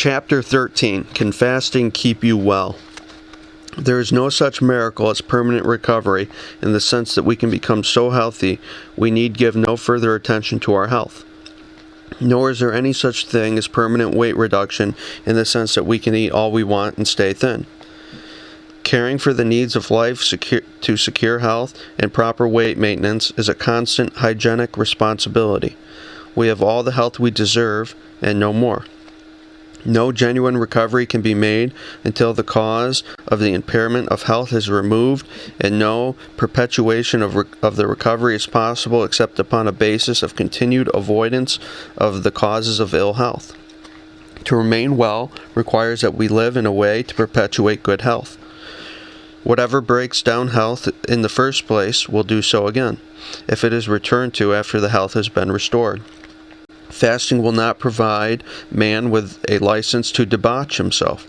Chapter 13. Can fasting keep you well? There is no such miracle as permanent recovery in the sense that we can become so healthy we need give no further attention to our health. Nor is there any such thing as permanent weight reduction in the sense that we can eat all we want and stay thin. Caring for the needs of life to secure health and proper weight maintenance is a constant hygienic responsibility. We have all the health we deserve and no more. No genuine recovery can be made until the cause of the impairment of health is removed, and no perpetuation of the recovery is possible except upon a basis of continued avoidance of the causes of ill health. To remain well requires that we live in a way to perpetuate good health. Whatever breaks down health in the first place will do so again, if it is returned to after the health has been restored. Fasting will not provide man with a license to debauch himself.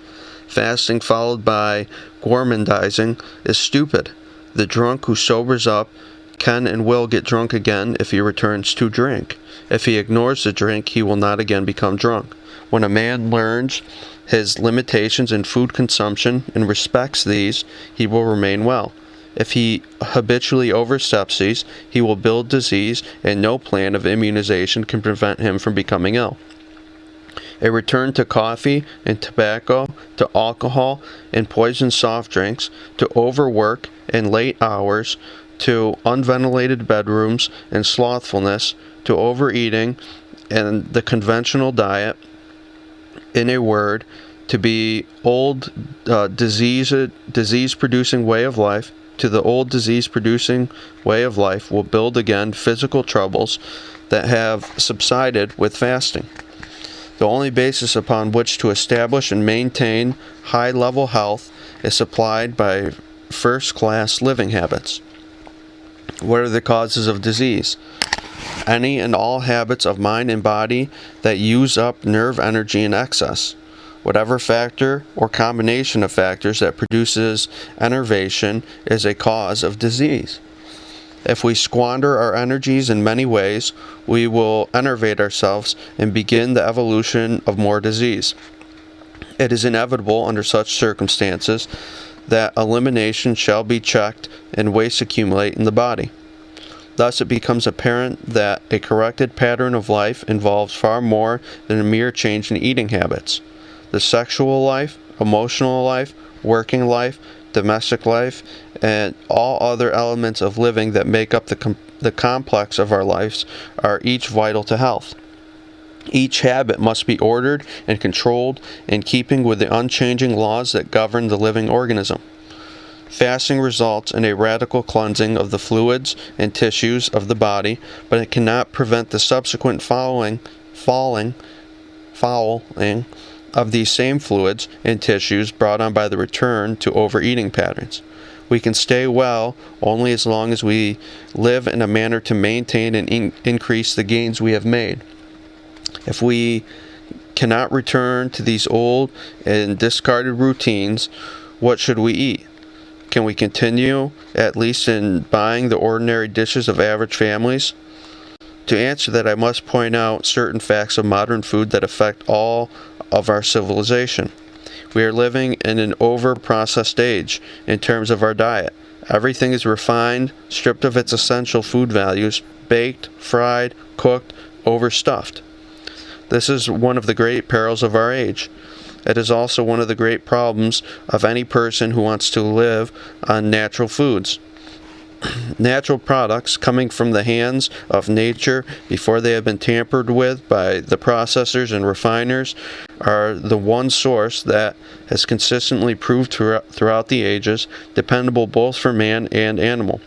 Fasting followed by gormandizing is stupid. The drunk who sobers up can and will get drunk again if he returns to drink. If he ignores the drink, he will not again become drunk. When a man learns his limitations in food consumption and respects these, he will remain well. If he habitually oversteps these, he will build disease, and no plan of immunization can prevent him from becoming ill. A return to coffee and tobacco, to alcohol and poisoned soft drinks, to overwork and late hours, to unventilated bedrooms and slothfulness, to overeating and the conventional diet, in a word, to be old disease-producing way of life, to the old disease-producing way of life will build again physical troubles that have subsided with fasting. The only basis upon which to establish and maintain high-level health is supplied by first-class living habits. What are the causes of disease? Any and all habits of mind and body that use up nerve energy in excess. Whatever factor or combination of factors that produces enervation is a cause of disease. If we squander our energies in many ways, we will enervate ourselves and begin the evolution of more disease. It is inevitable under such circumstances that elimination shall be checked and waste accumulate in the body. Thus it becomes apparent that a corrected pattern of life involves far more than a mere change in eating habits. The sexual life, emotional life, working life, domestic life, and all other elements of living that make up the complex of our lives are each vital to health. Each habit must be ordered and controlled in keeping with the unchanging laws that govern the living organism. Fasting results in a radical cleansing of the fluids and tissues of the body, but it cannot prevent the subsequent fouling of these same fluids and tissues brought on by the return to overeating patterns. We can stay well only as long as we live in a manner to maintain and increase the gains we have made. If we cannot return to these old and discarded routines, what should we eat? Can we continue, at least in buying the ordinary dishes of average families? To answer that, I must point out certain facts of modern food that affect all of our civilization. We are living in an over-processed age in terms of our diet. Everything is refined, stripped of its essential food values, baked, fried, cooked, overstuffed. This is one of the great perils of our age. It is also one of the great problems of any person who wants to live on natural foods. Natural products coming from the hands of nature before they have been tampered with by the processors and refiners are the one source that has consistently proved throughout the ages dependable both for man and animal.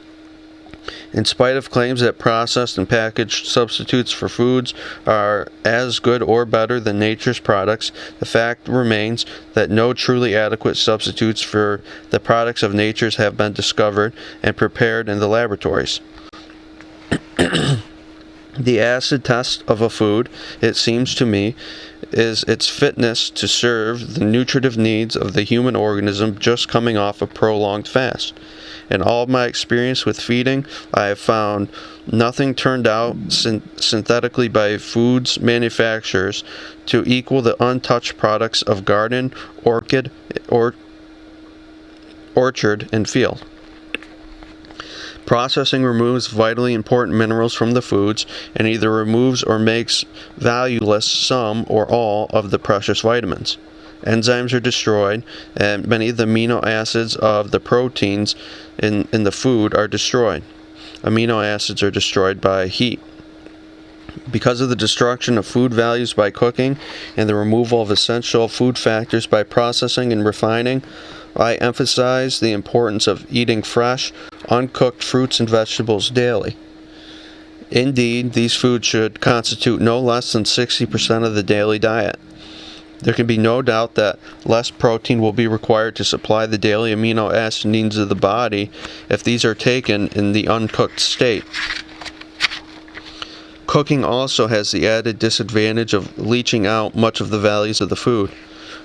In spite of claims that processed and packaged substitutes for foods are as good or better than nature's products, the fact remains that no truly adequate substitutes for the products of nature have been discovered and prepared in the laboratories. The acid test of a food, it seems to me, is its fitness to serve the nutritive needs of the human organism just coming off a prolonged fast. In all of my experience with feeding, I have found nothing turned out synthetically by foods manufacturers to equal the untouched products of garden, orchard, and field. Processing removes vitally important minerals from the foods and either removes or makes valueless some or all of the precious vitamins. Enzymes are destroyed, and many of the amino acids of the proteins in the food are destroyed. Amino acids are destroyed by heat. Because of the destruction of food values by cooking and the removal of essential food factors by processing and refining, I emphasize the importance of eating fresh, uncooked fruits and vegetables daily. Indeed, these foods should constitute no less than 60% of the daily diet. There can be no doubt that less protein will be required to supply the daily amino acid needs of the body if these are taken in the uncooked state. Cooking also has the added disadvantage of leaching out much of the values of the food.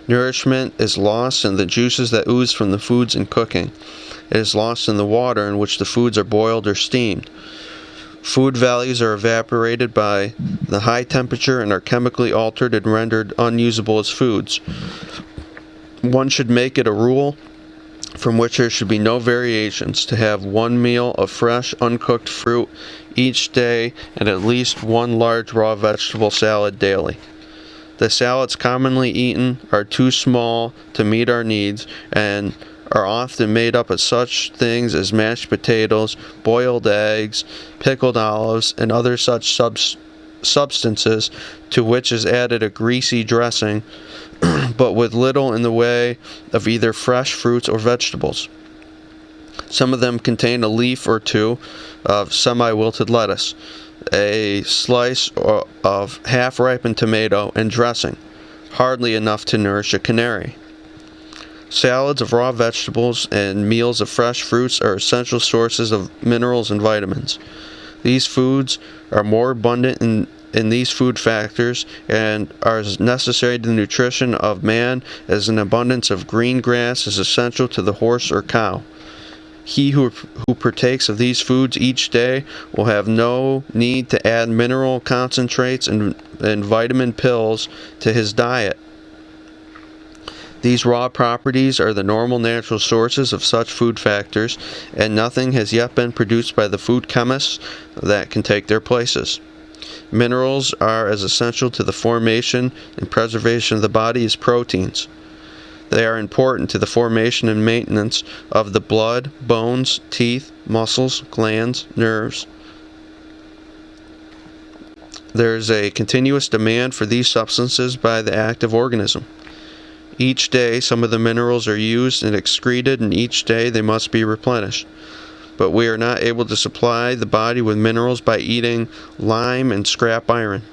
Nourishment is lost in the juices that ooze from the foods in cooking. It is lost in the water in which the foods are boiled or steamed. Food values are evaporated by the high temperature and are chemically altered and rendered unusable as foods. One should make it a rule from which there should be no variations to have one meal of fresh, uncooked fruit each day and at least one large raw vegetable salad daily. The salads commonly eaten are too small to meet our needs and are often made up of such things as mashed potatoes, boiled eggs, pickled olives, and other such substances to which is added a greasy dressing, but with little in the way of either fresh fruits or vegetables. Some of them contain a leaf or two of semi-wilted lettuce, a slice of half-ripened tomato, and dressing, hardly enough to nourish a canary. Salads of raw vegetables and meals of fresh fruits are essential sources of minerals and vitamins. These foods are more abundant in these food factors and are as necessary to the nutrition of man as an abundance of green grass is essential to the horse or cow. He who partakes of these foods each day will have no need to add mineral concentrates and vitamin pills to his diet. These raw properties are the normal natural sources of such food factors, and nothing has yet been produced by the food chemists that can take their places. Minerals are as essential to the formation and preservation of the body as proteins. They are important to the formation and maintenance of the blood, bones, teeth, muscles, glands, nerves. There is a continuous demand for these substances by the active organism. Each day some of the minerals are used and excreted, and each day they must be replenished. But we are not able to supply the body with minerals by eating lime and scrap iron.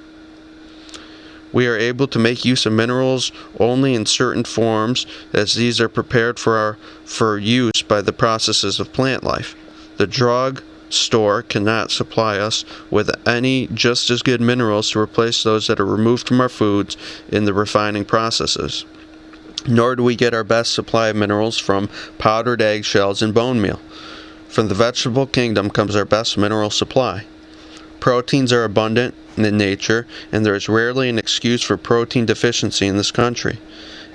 We are able to make use of minerals only in certain forms, as these are prepared for use by the processes of plant life. The drug store cannot supply us with any just as good minerals to replace those that are removed from our foods in the refining processes. Nor do we get our best supply of minerals from powdered eggshells and bone meal. From the vegetable kingdom comes our best mineral supply. Proteins are abundant in nature, and there is rarely an excuse for protein deficiency in this country.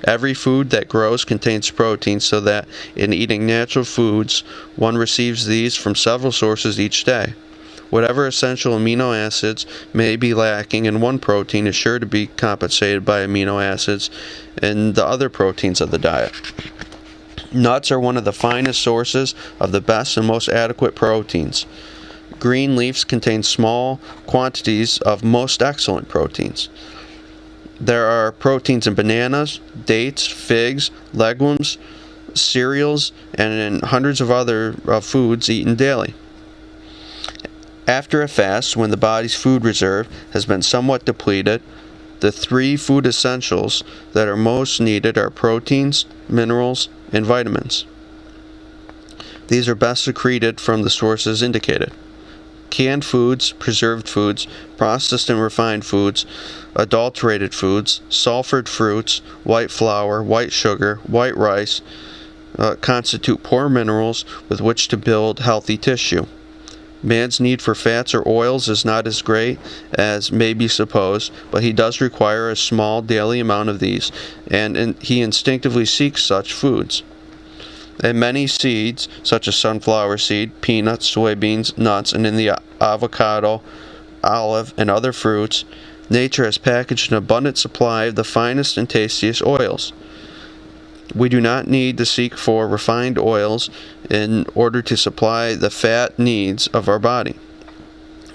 Every food that grows contains protein, so that in eating natural foods, one receives these from several sources each day. Whatever essential amino acids may be lacking in one protein is sure to be compensated by amino acids in the other proteins of the diet. Nuts are one of the finest sources of the best and most adequate proteins. Green leaves contain small quantities of most excellent proteins. There are proteins in bananas, dates, figs, legumes, cereals, and in hundreds of other foods eaten daily. After a fast, when the body's food reserve has been somewhat depleted, the three food essentials that are most needed are proteins, minerals, and vitamins. These are best secreted from the sources indicated. canned foods, preserved foods, processed and refined foods, adulterated foods, sulfured fruits, white flour, white sugar, white rice constitute poor minerals with which to build healthy tissue. Man's need for fats or oils is not as great as may be supposed, but he does require a small daily amount of these, and he instinctively seeks such foods. And many seeds, such as sunflower seed, peanuts, soybeans, nuts, and in the avocado, olive, and other fruits, nature has packaged an abundant supply of the finest and tastiest oils. We do not need to seek for refined oils in order to supply the fat needs of our body.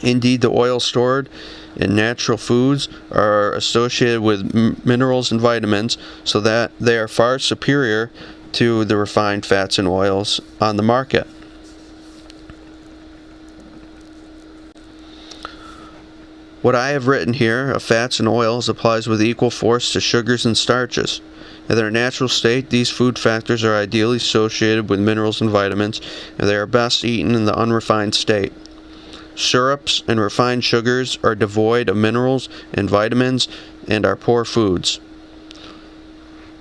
Indeed, the oils stored in natural foods are associated with minerals and vitamins, so that they are far superior to the refined fats and oils on the market. What I have written here of fats and oils applies with equal force to sugars and starches. In their natural state, these food factors are ideally associated with minerals and vitamins, and they are best eaten in the unrefined state. Syrups and refined sugars are devoid of minerals and vitamins and are poor foods.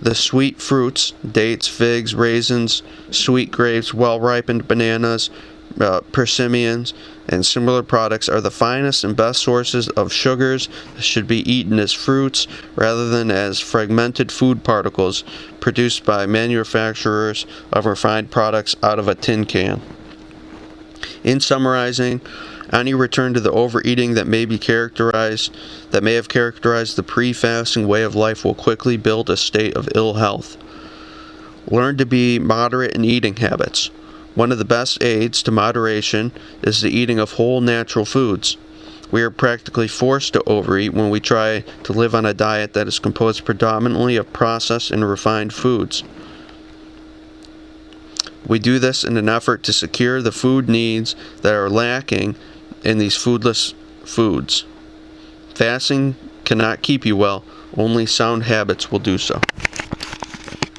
The sweet fruits, dates, figs, raisins, sweet grapes, well-ripened bananas, persimmons, and similar products are the finest and best sources of sugars that should be eaten as fruits rather than as fragmented food particles produced by manufacturers of refined products out of a tin can. In summarizing, any return to the overeating that may have characterized the pre-fasting way of life will quickly build a state of ill health. Learn to be moderate in eating habits. One of the best aids to moderation is the eating of whole natural foods. We are practically forced to overeat when we try to live on a diet that is composed predominantly of processed and refined foods. We do this in an effort to secure the food needs that are lacking in these foodless foods. Fasting cannot keep you well, only sound habits will do so.